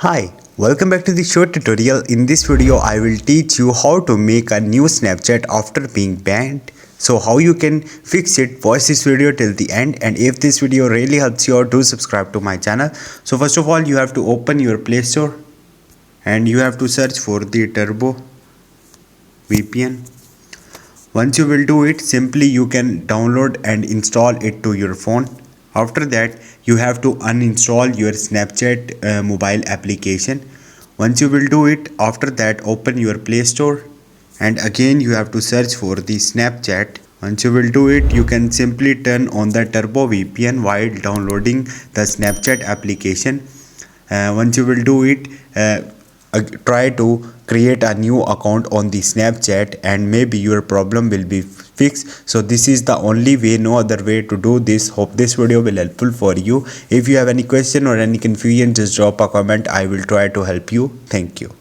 Hi, welcome back to the short tutorial. In this video, I will teach you how to make a new Snapchat after being banned. So how you can fix it. Watch this video till the end, and if this video really helps you out, do subscribe to my channel. So first of all, you have to open your Play Store and you have to search for the Turbo VPN. Once you will do it, simply you can download and install it to your phone. After that, you have to uninstall your Snapchat mobile application. Once you will do it, after that open your Play Store and again you have to search for the Snapchat. Once you will do it, you can simply turn on the Turbo VPN while downloading the Snapchat application. Once you will do it, try to create a new account on the Snapchat and maybe your problem will be fixed. So this is the only way, no other way to do this. Hope this video will helpful for you. If you have any question or any confusion, just drop a comment. I will try to help you. Thank you.